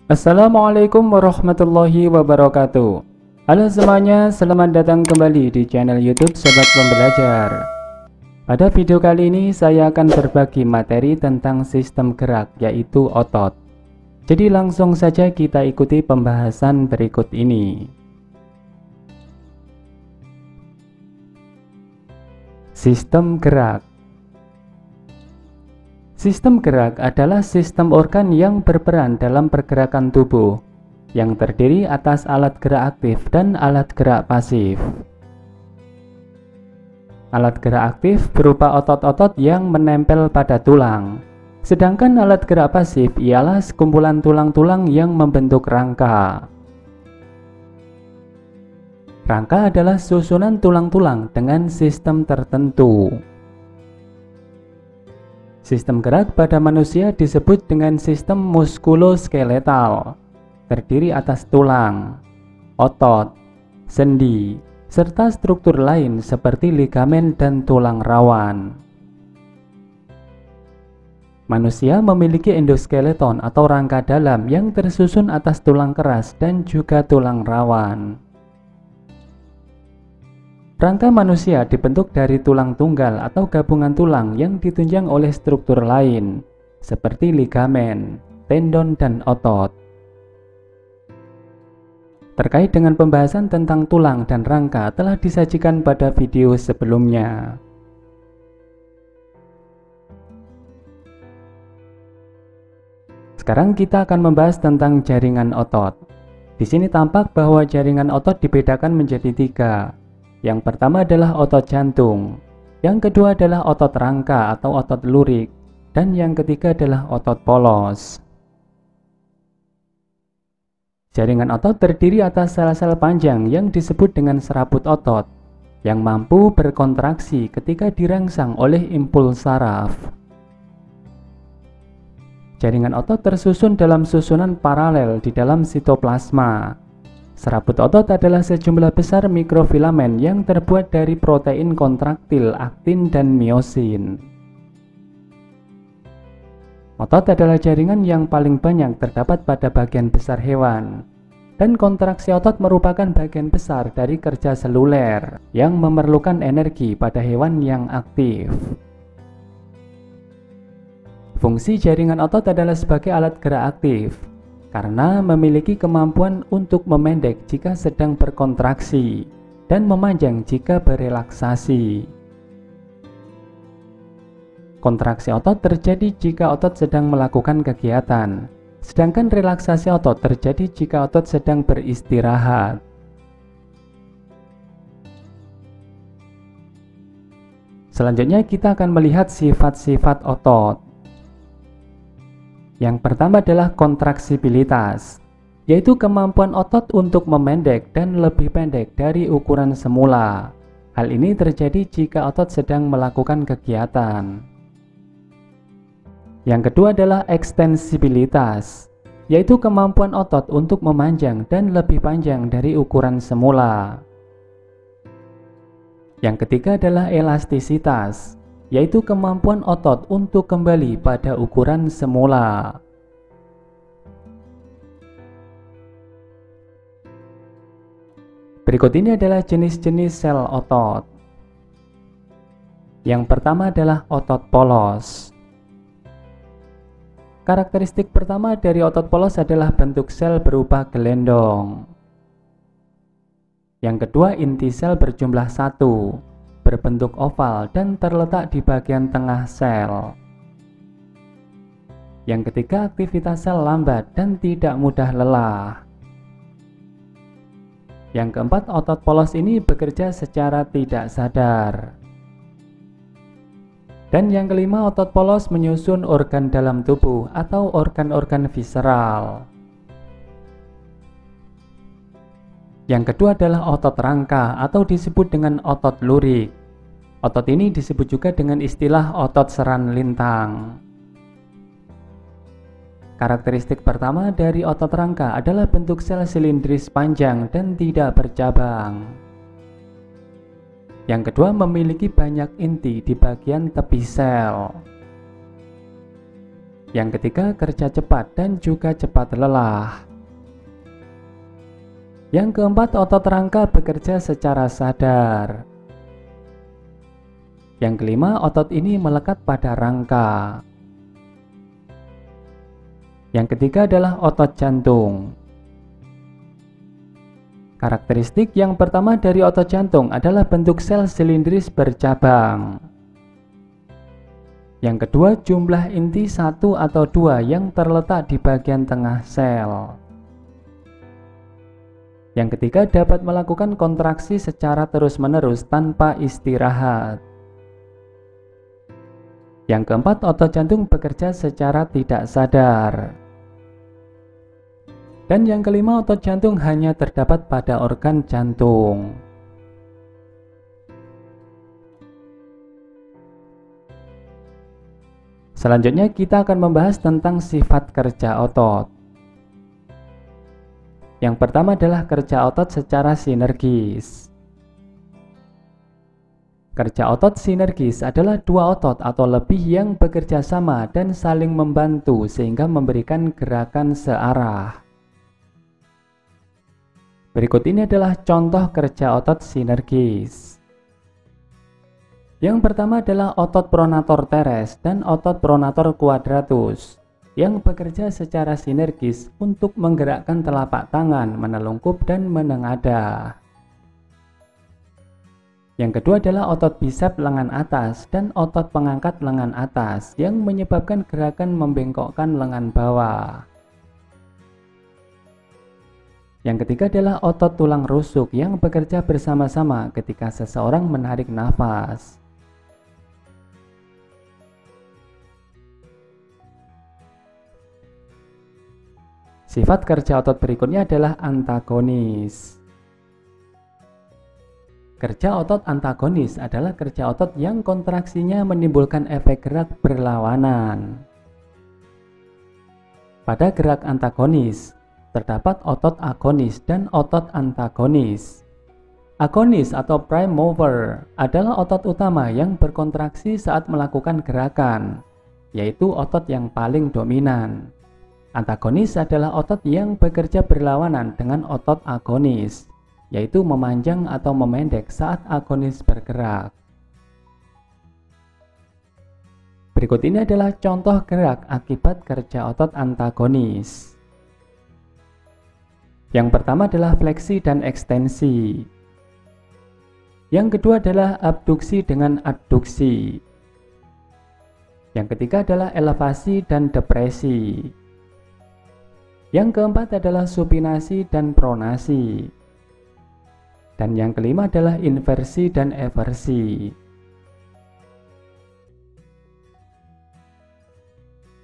Assalamualaikum warahmatullahi wabarakatuh. Halo semuanya, selamat datang kembali di channel YouTube Sobat Pembelajar. Pada video kali ini saya akan berbagi materi tentang sistem gerak, yaitu otot. Jadi langsung saja kita ikuti pembahasan berikut ini. Sistem gerak. Sistem gerak adalah sistem organ yang berperan dalam pergerakan tubuh, yang terdiri atas alat gerak aktif dan alat gerak pasif. Alat gerak aktif berupa otot-otot yang menempel pada tulang, sedangkan alat gerak pasif ialah sekumpulan tulang-tulang yang membentuk rangka. Rangka adalah susunan tulang-tulang dengan sistem tertentu. Sistem gerak pada manusia disebut dengan sistem muskuloskeletal, terdiri atas tulang, otot, sendi, serta struktur lain seperti ligamen dan tulang rawan. Manusia memiliki endoskeleton atau rangka dalam yang tersusun atas tulang keras dan juga tulang rawan. Rangka manusia dibentuk dari tulang tunggal atau gabungan tulang yang ditunjang oleh struktur lain, seperti ligamen, tendon, dan otot. Terkait dengan pembahasan tentang tulang dan rangka telah disajikan pada video sebelumnya. Sekarang kita akan membahas tentang jaringan otot. Di sini tampak bahwa jaringan otot dibedakan menjadi 3. Yang pertama adalah otot jantung, yang kedua adalah otot rangka atau otot lurik, dan yang ketiga adalah otot polos. Jaringan otot terdiri atas sel-sel panjang yang disebut dengan serabut otot, yang mampu berkontraksi ketika dirangsang oleh impuls saraf. Jaringan otot tersusun dalam susunan paralel di dalam sitoplasma. Serabut otot adalah sejumlah besar mikrofilamen yang terbuat dari protein kontraktil, aktin, dan miosin. Otot adalah jaringan yang paling banyak terdapat pada bagian besar hewan, dan kontraksi otot merupakan bagian besar dari kerja seluler yang memerlukan energi pada hewan yang aktif. Fungsi jaringan otot adalah sebagai alat gerak aktif, karena memiliki kemampuan untuk memendek jika sedang berkontraksi dan memanjang jika berelaksasi. Kontraksi otot terjadi jika otot sedang melakukan kegiatan, sedangkan relaksasi otot terjadi jika otot sedang beristirahat. Selanjutnya kita akan melihat sifat-sifat otot. Yang pertama adalah kontraksibilitas, yaitu kemampuan otot untuk memendek dan lebih pendek dari ukuran semula. Hal ini terjadi jika otot sedang melakukan kegiatan. Yang kedua adalah ekstensibilitas, yaitu kemampuan otot untuk memanjang dan lebih panjang dari ukuran semula. Yang ketiga adalah elastisitas, yaitu kemampuan otot untuk kembali pada ukuran semula. Berikut ini adalah jenis-jenis sel otot. Yang pertama adalah otot polos. Karakteristik pertama dari otot polos adalah bentuk sel berupa gelendong. Yang kedua, inti sel berjumlah 1. Berbentuk oval dan terletak di bagian tengah sel. Yang ketiga, aktivitas sel lambat dan tidak mudah lelah. Yang keempat, otot polos ini bekerja secara tidak sadar. Dan yang kelima, otot polos menyusun organ dalam tubuh atau organ-organ visceral. Yang kedua adalah otot rangka atau disebut dengan otot lurik. Otot ini disebut juga dengan istilah otot seran lintang. Karakteristik pertama dari otot rangka adalah bentuk sel silindris panjang dan tidak bercabang. Yang kedua, memiliki banyak inti di bagian tepi sel. Yang ketiga, kerja cepat dan juga cepat lelah. Yang keempat, otot rangka bekerja secara sadar. Yang kelima, otot ini melekat pada rangka. Yang ketiga adalah otot jantung. Karakteristik yang pertama dari otot jantung adalah bentuk sel silindris bercabang. Yang kedua, jumlah inti 1 atau 2 yang terletak di bagian tengah sel. Yang ketiga, dapat melakukan kontraksi secara terus-menerus tanpa istirahat. Yang keempat, otot jantung bekerja secara tidak sadar. Dan yang kelima, otot jantung hanya terdapat pada organ jantung. Selanjutnya kita akan membahas tentang sifat kerja otot. Yang pertama adalah kerja otot secara sinergis. Kerja otot sinergis adalah dua otot atau lebih yang bekerja sama dan saling membantu sehingga memberikan gerakan searah. Berikut ini adalah contoh kerja otot sinergis. Yang pertama adalah otot pronator teres dan otot pronator quadratus yang bekerja secara sinergis untuk menggerakkan telapak tangan, menelungkup dan menengadah. Yang kedua adalah otot bisep lengan atas dan otot pengangkat lengan atas yang menyebabkan gerakan membengkokkan lengan bawah. Yang ketiga adalah otot tulang rusuk yang bekerja bersama-sama ketika seseorang menarik nafas. Sifat kerja otot berikutnya adalah antagonis. Kerja otot antagonis adalah kerja otot yang kontraksinya menimbulkan efek gerak berlawanan. Pada gerak antagonis, terdapat otot agonis dan otot antagonis. Agonis atau prime mover adalah otot utama yang berkontraksi saat melakukan gerakan, yaitu otot yang paling dominan. Antagonis adalah otot yang bekerja berlawanan dengan otot agonis, yaitu memanjang atau memendek saat agonis bergerak. Berikut ini adalah contoh gerak akibat kerja otot antagonis. Yang pertama adalah fleksi dan ekstensi. Yang kedua adalah abduksi dengan adduksi. Yang ketiga adalah elevasi dan depresi. Yang keempat adalah supinasi dan pronasi. Dan yang kelima adalah inversi dan eversi.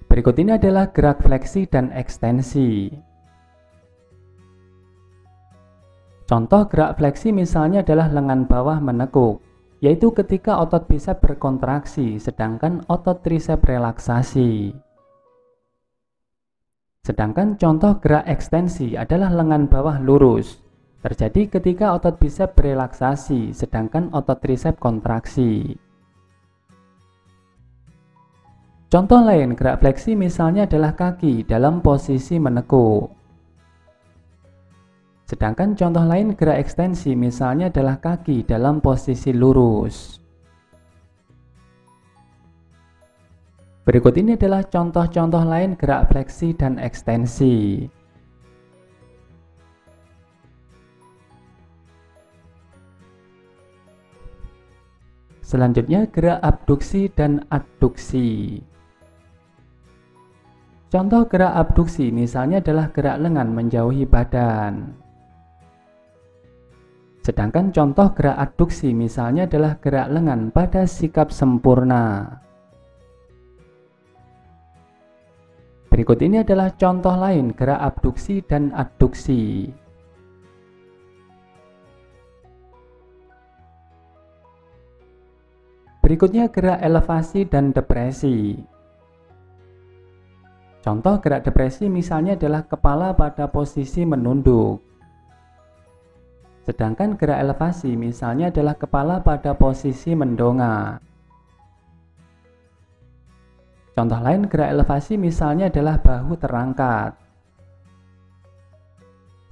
Berikut ini adalah gerak fleksi dan ekstensi. Contoh gerak fleksi misalnya adalah lengan bawah menekuk, yaitu ketika otot bisep berkontraksi sedangkan otot trisep relaksasi. Sedangkan contoh gerak ekstensi adalah lengan bawah lurus, terjadi ketika otot bisep berelaksasi sedangkan otot trisep kontraksi. Contoh lain gerak fleksi misalnya adalah kaki dalam posisi menekuk. Sedangkan contoh lain gerak ekstensi misalnya adalah kaki dalam posisi lurus. Berikut ini adalah contoh-contoh lain gerak fleksi dan ekstensi. Selanjutnya gerak abduksi dan adduksi. Contoh gerak abduksi misalnya adalah gerak lengan menjauhi badan. Sedangkan contoh gerak adduksi misalnya adalah gerak lengan pada sikap sempurna. Berikut ini adalah contoh lain gerak abduksi dan adduksi. Berikutnya gerak elevasi dan depresi. Contoh gerak depresi misalnya adalah kepala pada posisi menunduk. Sedangkan gerak elevasi misalnya adalah kepala pada posisi mendongak. Contoh lain gerak elevasi misalnya adalah bahu terangkat.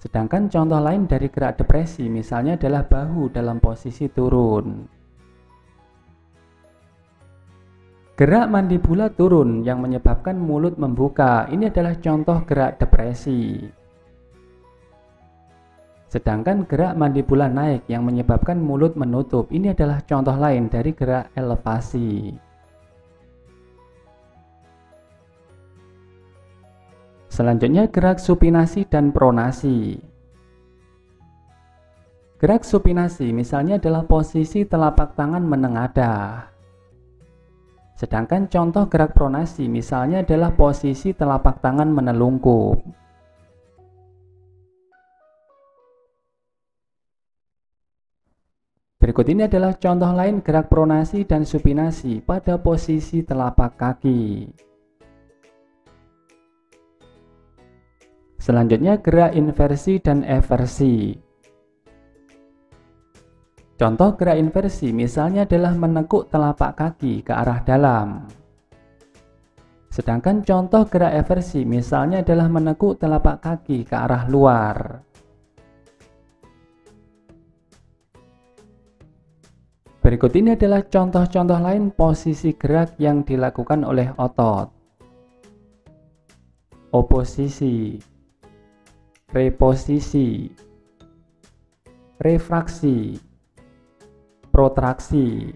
Sedangkan contoh lain dari gerak depresi misalnya adalah bahu dalam posisi turun. Gerak mandibula turun yang menyebabkan mulut membuka, ini adalah contoh gerak depresi. Sedangkan gerak mandibula naik yang menyebabkan mulut menutup, ini adalah contoh lain dari gerak elevasi. Selanjutnya gerak supinasi dan pronasi. Gerak supinasi misalnya adalah posisi telapak tangan menengadah. Sedangkan contoh gerak pronasi misalnya adalah posisi telapak tangan menelungkup. Berikut ini adalah contoh lain gerak pronasi dan supinasi pada posisi telapak kaki. Selanjutnya gerak inversi dan eversi. Contoh gerak inversi misalnya adalah menekuk telapak kaki ke arah dalam. Sedangkan contoh gerak eversi misalnya adalah menekuk telapak kaki ke arah luar. Berikut ini adalah contoh-contoh lain posisi gerak yang dilakukan oleh otot. Oposisi, reposisi, refraksi, protraksi,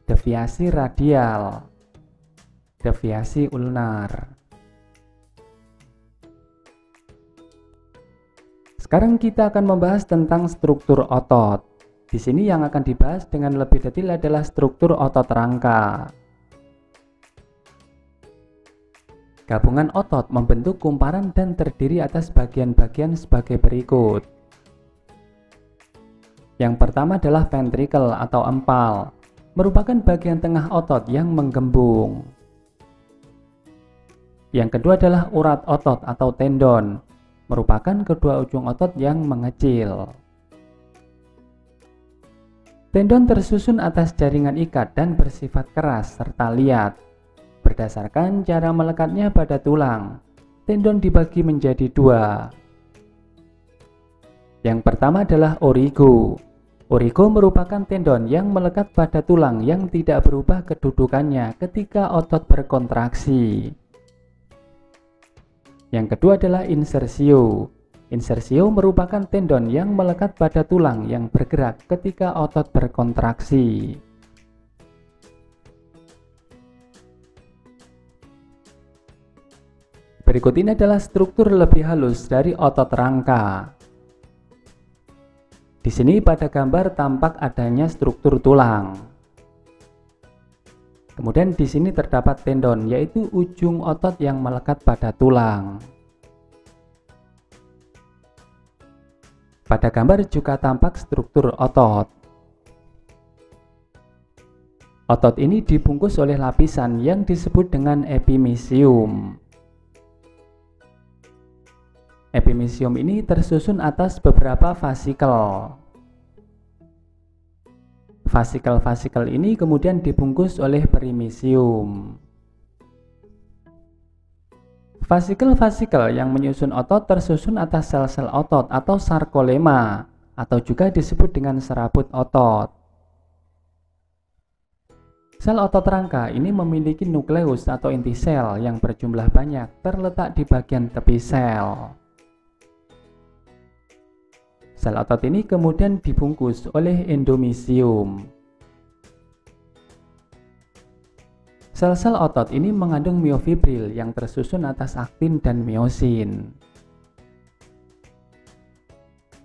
deviasi radial, deviasi ulnar. Sekarang kita akan membahas tentang struktur otot. Di sini yang akan dibahas dengan lebih detail adalah struktur otot rangka. Gabungan otot membentuk kumparan dan terdiri atas bagian-bagian sebagai berikut. Yang pertama adalah ventricle atau empal, merupakan bagian tengah otot yang menggembung. Yang kedua adalah urat otot atau tendon, merupakan kedua ujung otot yang mengecil. Tendon tersusun atas jaringan ikat dan bersifat keras serta liat. Berdasarkan cara melekatnya pada tulang, tendon dibagi menjadi dua. Yang pertama adalah origo. Origo merupakan tendon yang melekat pada tulang yang tidak berubah kedudukannya ketika otot berkontraksi. Yang kedua adalah insersio. Insersio merupakan tendon yang melekat pada tulang yang bergerak ketika otot berkontraksi. Berikut ini adalah struktur lebih halus dari otot rangka. Di sini pada gambar tampak adanya struktur tulang. Kemudian di sini terdapat tendon, yaitu ujung otot yang melekat pada tulang. Pada gambar juga tampak struktur otot. Otot ini dibungkus oleh lapisan yang disebut dengan epimysium. Epimysium ini tersusun atas beberapa fasikel. Fasikel-fasikel ini kemudian dibungkus oleh perimysium. Fasikel-fasikel yang menyusun otot tersusun atas sel-sel otot atau sarkolema, atau juga disebut dengan serabut otot. Sel otot rangka ini memiliki nukleus atau inti sel yang berjumlah banyak terletak di bagian tepi sel. Sel otot ini kemudian dibungkus oleh endomysium. Sel-sel otot ini mengandung miofibril yang tersusun atas aktin dan miosin.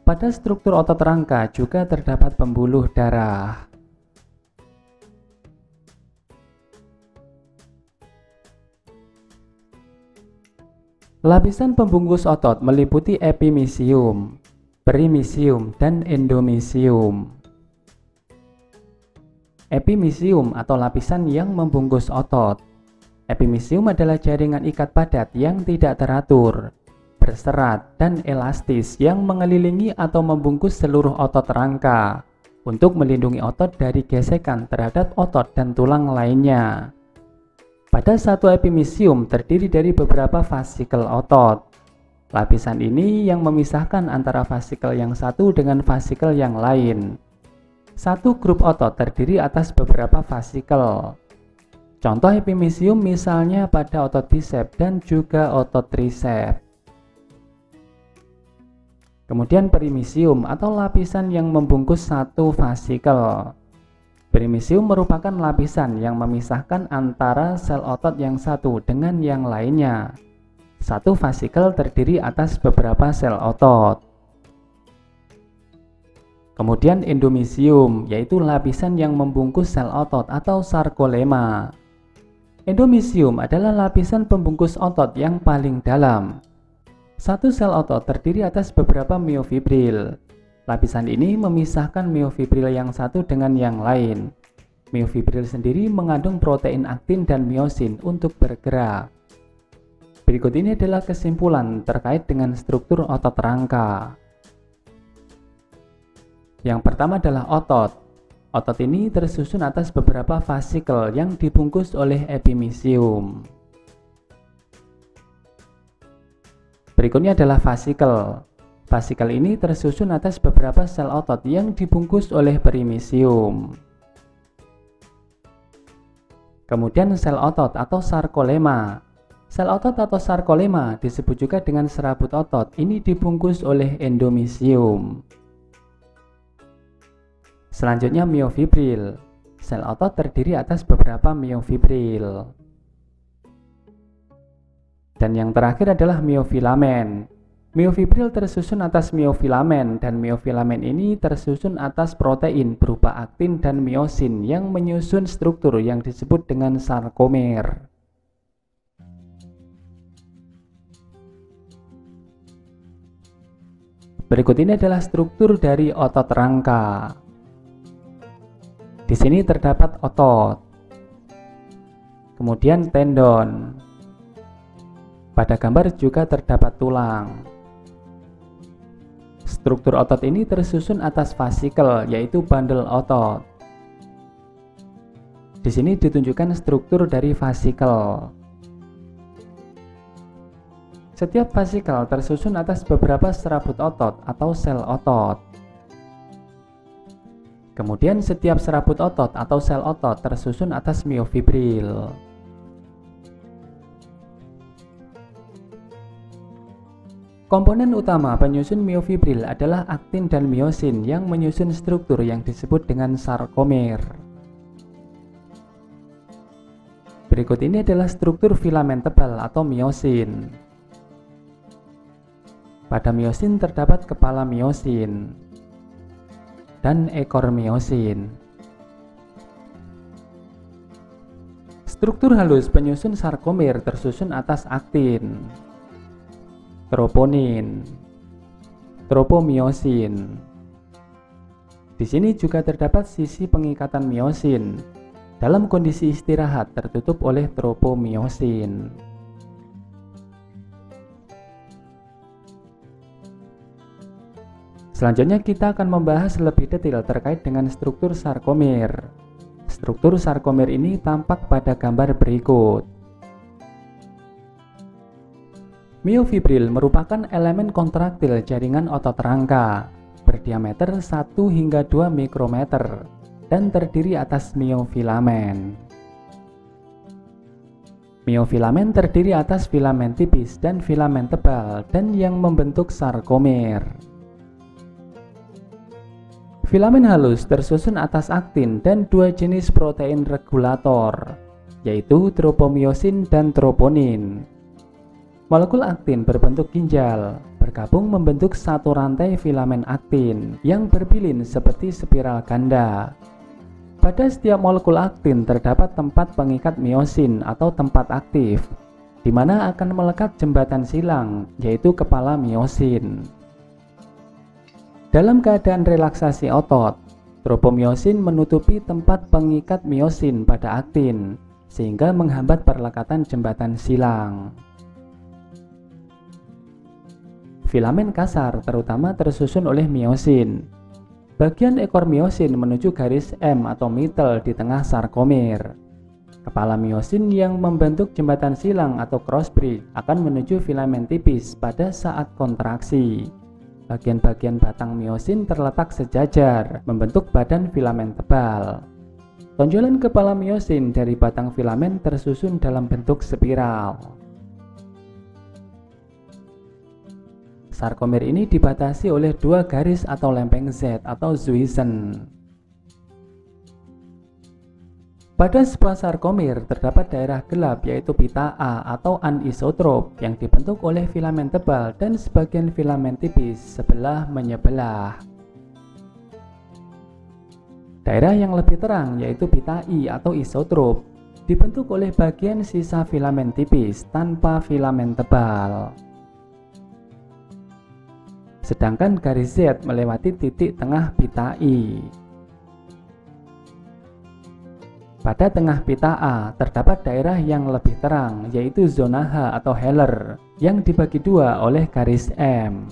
Pada struktur otot rangka juga terdapat pembuluh darah. Lapisan pembungkus otot meliputi epimysium, perimysium, dan endomysium. Epimysium atau lapisan yang membungkus otot. Epimysium adalah jaringan ikat padat yang tidak teratur, berserat, dan elastis yang mengelilingi atau membungkus seluruh otot rangka untuk melindungi otot dari gesekan terhadap otot dan tulang lainnya. Pada satu epimisium terdiri dari beberapa fasikel otot. Lapisan ini yang memisahkan antara fasikel yang satu dengan fasikel yang lain. Satu grup otot terdiri atas beberapa fasikel. Contoh epimisium misalnya pada otot bisep dan juga otot tricep. Kemudian perimisium atau lapisan yang membungkus satu fasikel. Perimisium merupakan lapisan yang memisahkan antara sel otot yang satu dengan yang lainnya. Satu fasikel terdiri atas beberapa sel otot. Kemudian endomisium, yaitu lapisan yang membungkus sel otot atau sarkolema. Endomisium adalah lapisan pembungkus otot yang paling dalam. Satu sel otot terdiri atas beberapa miofibril. Lapisan ini memisahkan miofibril yang satu dengan yang lain. Miofibril sendiri mengandung protein aktin dan miosin untuk bergerak. Berikut ini adalah kesimpulan terkait dengan struktur otot rangka. Yang pertama adalah otot. Otot ini tersusun atas beberapa fasikel yang dibungkus oleh epimisium. Berikutnya adalah fasikel. Fasikel ini tersusun atas beberapa sel otot yang dibungkus oleh perimisium. Kemudian sel otot atau sarkolema. Sel otot atau sarkolema disebut juga dengan serabut otot. Ini dibungkus oleh endomisium. Selanjutnya miofibril. Sel otot terdiri atas beberapa miofibril. Dan yang terakhir adalah miofilamen. Miofibril tersusun atas miofilamen dan miofilamen ini tersusun atas protein berupa aktin dan miosin yang menyusun struktur yang disebut dengan sarkomer. Berikut ini adalah struktur dari otot rangka. Di sini terdapat otot, kemudian tendon. Pada gambar juga terdapat tulang. Struktur otot ini tersusun atas fasikel, yaitu bandel otot. Di sini ditunjukkan struktur dari fasikel. Setiap fasikel tersusun atas beberapa serabut otot atau sel otot. Kemudian setiap serabut otot atau sel otot tersusun atas miofibril. Komponen utama penyusun miofibril adalah aktin dan miosin yang menyusun struktur yang disebut dengan sarkomer. Berikut ini adalah struktur filamen tebal atau miosin. Pada miosin terdapat kepala miosin dan ekor miosin. Struktur halus penyusun sarkomer tersusun atas aktin, troponin, tropomiosin. Di sini juga terdapat sisi pengikatan miosin. Dalam kondisi istirahat tertutup oleh tropomiosin. Selanjutnya kita akan membahas lebih detail terkait dengan struktur sarkomer. Struktur sarkomer ini tampak pada gambar berikut. Miofibril merupakan elemen kontraktil jaringan otot rangka berdiameter 1 hingga 2 mikrometer dan terdiri atas miofilamen. Miofilamen terdiri atas filamen tipis dan filamen tebal dan yang membentuk sarkomer. Filamen halus tersusun atas aktin dan dua jenis protein regulator, yaitu tropomiosin dan troponin. Molekul aktin berbentuk ginjal, bergabung membentuk satu rantai filamen aktin yang berbilin seperti spiral ganda. Pada setiap molekul aktin terdapat tempat pengikat miosin atau tempat aktif, di mana akan melekat jembatan silang, yaitu kepala miosin. Dalam keadaan relaksasi otot, tropomiosin menutupi tempat pengikat miosin pada aktin, sehingga menghambat perlekatan jembatan silang. Filamen kasar terutama tersusun oleh miosin. Bagian ekor miosin menuju garis M atau middle di tengah sarkomer. Kepala miosin yang membentuk jembatan silang atau cross bridge akan menuju filamen tipis pada saat kontraksi. Bagian-bagian batang miosin terletak sejajar, membentuk badan filamen tebal. Tonjolan kepala miosin dari batang filamen tersusun dalam bentuk spiral. Sarkomer ini dibatasi oleh dua garis atau lempeng Z atau Zuisen. Pada sebuah sarkomer terdapat daerah gelap yaitu pita A atau anisotrop yang dibentuk oleh filamen tebal dan sebagian filamen tipis sebelah menyebelah. Daerah yang lebih terang yaitu pita I atau isotrop dibentuk oleh bagian sisa filamen tipis tanpa filamen tebal. Sedangkan garis Z melewati titik tengah pita I. Pada tengah pita A terdapat daerah yang lebih terang yaitu zona H atau Heller yang dibagi dua oleh garis M.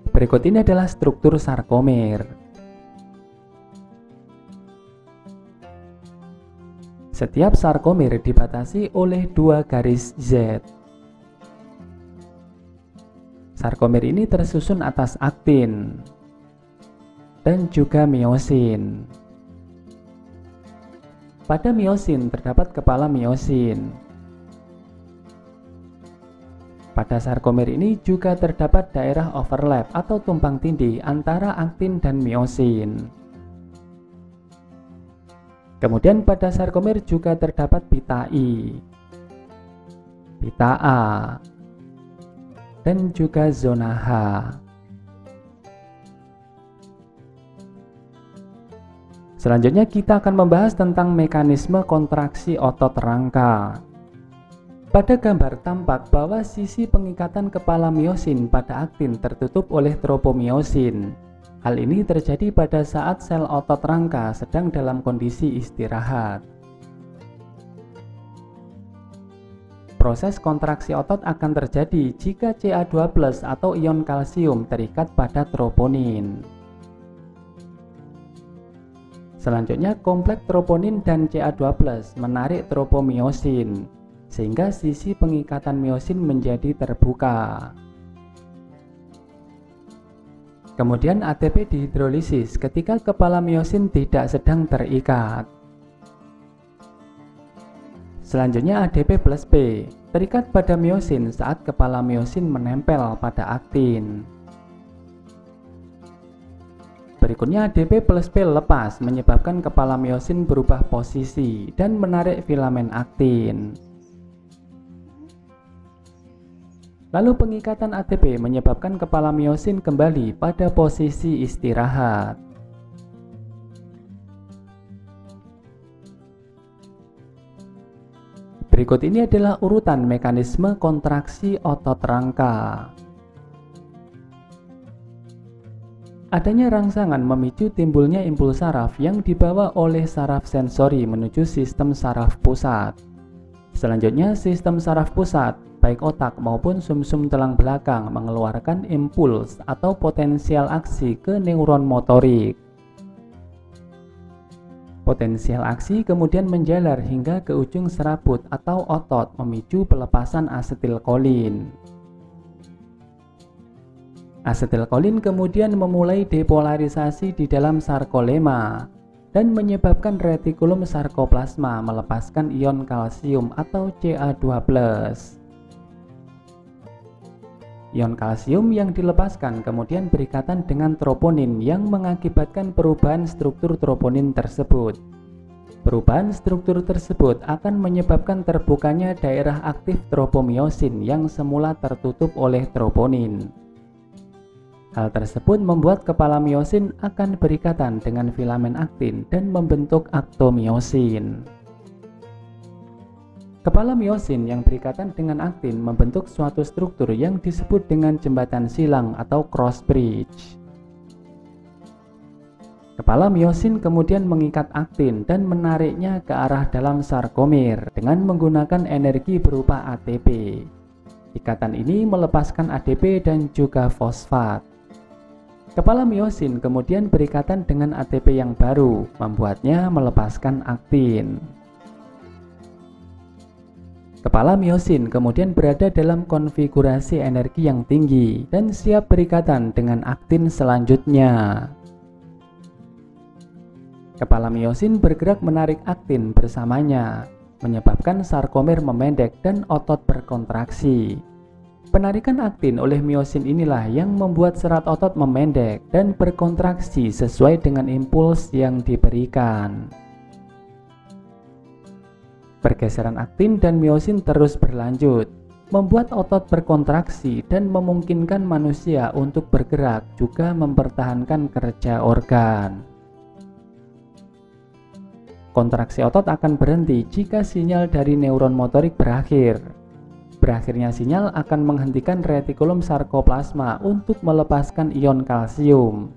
Berikut ini adalah struktur sarkomer. Setiap sarkomer dibatasi oleh dua garis Z. Sarkomer ini tersusun atas aktin dan juga miosin. Pada miosin terdapat kepala miosin. Pada sarkomer ini juga terdapat daerah overlap atau tumpang tindih antara aktin dan miosin. Kemudian pada sarkomer juga terdapat pita I, pita A, dan juga zona H. Selanjutnya kita akan membahas tentang mekanisme kontraksi otot rangka. Pada gambar tampak bahwa sisi pengikatan kepala miosin pada aktin tertutup oleh tropomiosin. Hal ini terjadi pada saat sel otot rangka sedang dalam kondisi istirahat. Proses kontraksi otot akan terjadi jika Ca2+ atau ion kalsium terikat pada troponin. Selanjutnya kompleks troponin dan Ca2+ menarik tropomiosin sehingga sisi pengikatan miosin menjadi terbuka. Kemudian ATP dihidrolisis ketika kepala miosin tidak sedang terikat. Selanjutnya ADP plus P terikat pada miosin saat kepala miosin menempel pada aktin. Berikutnya ADP plus P lepas menyebabkan kepala miosin berubah posisi dan menarik filamen aktin. Lalu pengikatan ATP menyebabkan kepala miosin kembali pada posisi istirahat. Berikut ini adalah urutan mekanisme kontraksi otot rangka. Adanya rangsangan memicu timbulnya impuls saraf yang dibawa oleh saraf sensori menuju sistem saraf pusat. Selanjutnya sistem saraf pusat, baik otak maupun sumsum tulang belakang mengeluarkan impuls atau potensial aksi ke neuron motorik. Potensial aksi kemudian menjalar hingga ke ujung serabut atau otot memicu pelepasan asetilkolin. Asetilkolin kemudian memulai depolarisasi di dalam sarkolema dan menyebabkan retikulum sarkoplasma melepaskan ion kalsium atau Ca2+. Ion kalsium yang dilepaskan kemudian berikatan dengan troponin yang mengakibatkan perubahan struktur troponin tersebut. Perubahan struktur tersebut akan menyebabkan terbukanya daerah aktif tropomiosin yang semula tertutup oleh troponin. Hal tersebut membuat kepala miosin akan berikatan dengan filamen aktin dan membentuk aktomiosin. Kepala miosin yang berikatan dengan aktin membentuk suatu struktur yang disebut dengan jembatan silang atau cross bridge. Kepala miosin kemudian mengikat aktin dan menariknya ke arah dalam sarkomer dengan menggunakan energi berupa ATP. Ikatan ini melepaskan ADP dan juga fosfat. Kepala miosin kemudian berikatan dengan ATP yang baru, membuatnya melepaskan aktin. Kepala miosin kemudian berada dalam konfigurasi energi yang tinggi dan siap berikatan dengan aktin selanjutnya. Kepala miosin bergerak menarik aktin bersamanya, menyebabkan sarkomer memendek dan otot berkontraksi. Penarikan aktin oleh miosin inilah yang membuat serat otot memendek dan berkontraksi sesuai dengan impuls yang diberikan. Pergeseran aktin dan miosin terus berlanjut, membuat otot berkontraksi dan memungkinkan manusia untuk bergerak, juga mempertahankan kerja organ. Kontraksi otot akan berhenti jika sinyal dari neuron motorik berakhir. Berakhirnya sinyal akan menghentikan retikulum sarkoplasma untuk melepaskan ion kalsium.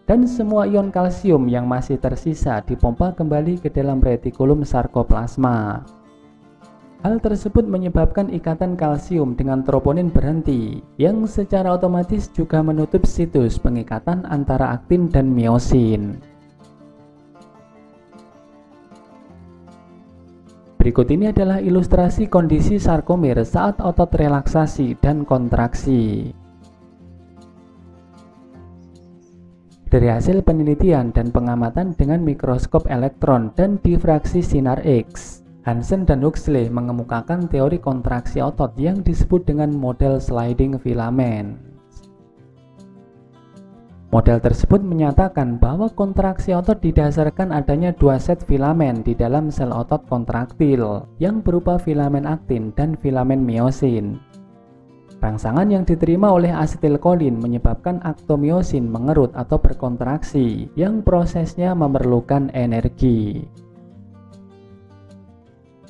Dan semua ion kalsium yang masih tersisa dipompa kembali ke dalam retikulum sarkoplasma. Hal tersebut menyebabkan ikatan kalsium dengan troponin berhenti, yang secara otomatis juga menutup situs pengikatan antara aktin dan miosin. Berikut ini adalah ilustrasi kondisi sarkomer saat otot relaksasi dan kontraksi. Dari hasil penelitian dan pengamatan dengan mikroskop elektron dan difraksi sinar X, Hansen dan Huxley mengemukakan teori kontraksi otot yang disebut dengan model sliding filament. Model tersebut menyatakan bahwa kontraksi otot didasarkan adanya dua set filamen di dalam sel otot kontraktil yang berupa filamen aktin dan filamen miosin. Rangsangan yang diterima oleh asetilkolin menyebabkan aktomiosin mengerut atau berkontraksi, yang prosesnya memerlukan energi.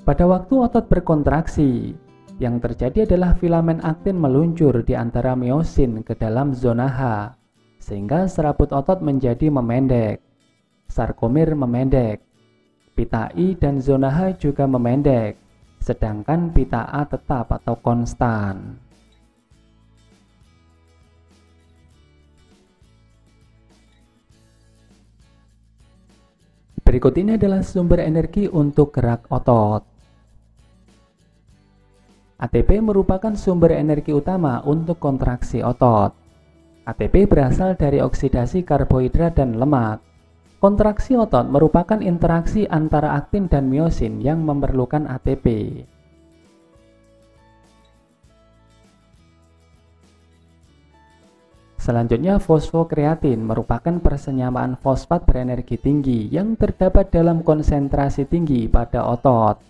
Pada waktu otot berkontraksi, yang terjadi adalah filamen aktin meluncur di antara miosin ke dalam zona H, sehingga serabut otot menjadi memendek. Sarkomer memendek. Pita I dan zona H juga memendek, sedangkan pita A tetap atau konstan. Berikut ini adalah sumber energi untuk gerak otot. ATP merupakan sumber energi utama untuk kontraksi otot. ATP berasal dari oksidasi karbohidrat dan lemak. Kontraksi otot merupakan interaksi antara aktin dan miosin yang memerlukan ATP. Selanjutnya, fosfokreatin merupakan persenyamaan fosfat berenergi tinggi yang terdapat dalam konsentrasi tinggi pada otot.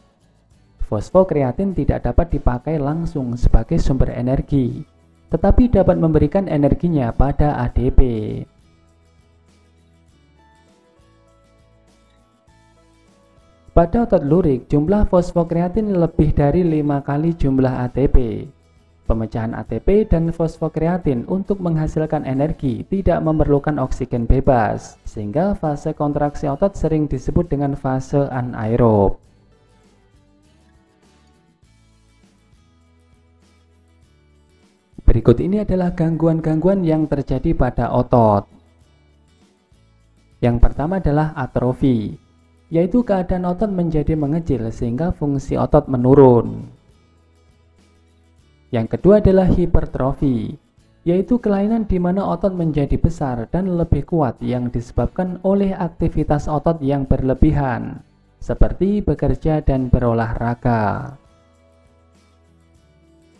Fosfokreatin tidak dapat dipakai langsung sebagai sumber energi, tetapi dapat memberikan energinya pada ADP. Pada otot lurik, jumlah fosfokreatin lebih dari 5 kali jumlah ATP. Pemecahan ATP dan fosfokreatin untuk menghasilkan energi tidak memerlukan oksigen bebas, sehingga fase kontraksi otot sering disebut dengan fase anaerob. Berikut ini adalah gangguan-gangguan yang terjadi pada otot. Yang pertama adalah atrofi, yaitu keadaan otot menjadi mengecil sehingga fungsi otot menurun. Yang kedua adalah hipertrofi, yaitu kelainan di mana otot menjadi besar dan lebih kuat yang disebabkan oleh aktivitas otot yang berlebihan, seperti bekerja dan berolahraga.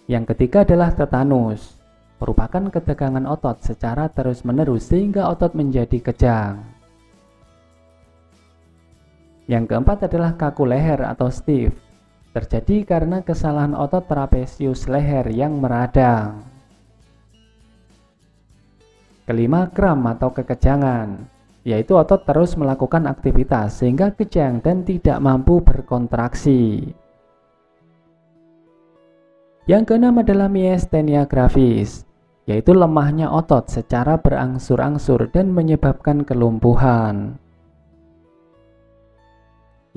Yang ketiga adalah tetanus, merupakan ketegangan otot secara terus-menerus sehingga otot menjadi kejang. Yang keempat adalah kaku leher atau stiff, terjadi karena kesalahan otot trapesius leher yang meradang. Kelima, kram atau kekejangan, yaitu otot terus melakukan aktivitas sehingga kejang dan tidak mampu berkontraksi. Yang keenam adalah miastenia gravis, yaitu lemahnya otot secara berangsur-angsur dan menyebabkan kelumpuhan.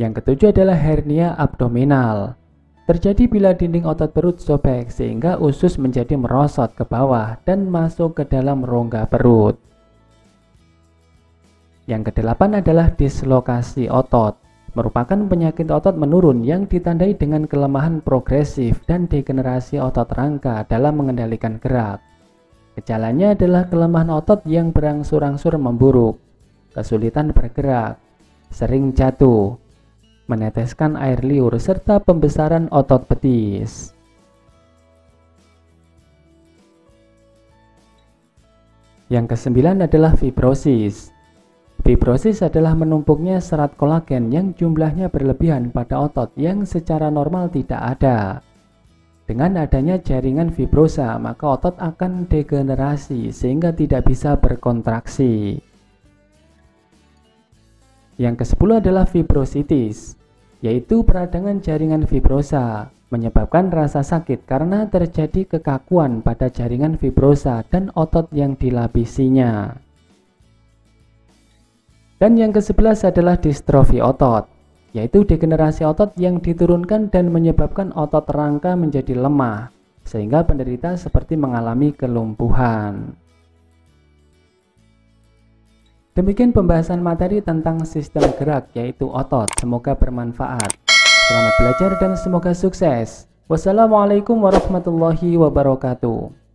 Yang ketujuh adalah hernia abdominal, terjadi bila dinding otot perut sobek sehingga usus menjadi merosot ke bawah dan masuk ke dalam rongga perut. Yang kedelapan adalah dislokasi otot, merupakan penyakit otot menurun yang ditandai dengan kelemahan progresif dan degenerasi otot rangka dalam mengendalikan gerak. Gejalanya adalah kelemahan otot yang berangsur-angsur memburuk, kesulitan bergerak, sering jatuh, meneteskan air liur, serta pembesaran otot betis. Yang kesembilan adalah fibrosis. Fibrosis adalah menumpuknya serat kolagen yang jumlahnya berlebihan pada otot yang secara normal tidak ada. Dengan adanya jaringan fibrosa, maka otot akan degenerasi sehingga tidak bisa berkontraksi. Yang ke-10 adalah fibrositis, yaitu peradangan jaringan fibrosa, menyebabkan rasa sakit karena terjadi kekakuan pada jaringan fibrosa dan otot yang dilapisinya. Dan yang ke-11 adalah distrofi otot, yaitu degenerasi otot yang diturunkan dan menyebabkan otot rangka menjadi lemah, sehingga penderita seperti mengalami kelumpuhan. Demikian pembahasan materi tentang sistem gerak, yaitu otot. Semoga bermanfaat. Selamat belajar dan semoga sukses. Wassalamualaikum warahmatullahi wabarakatuh.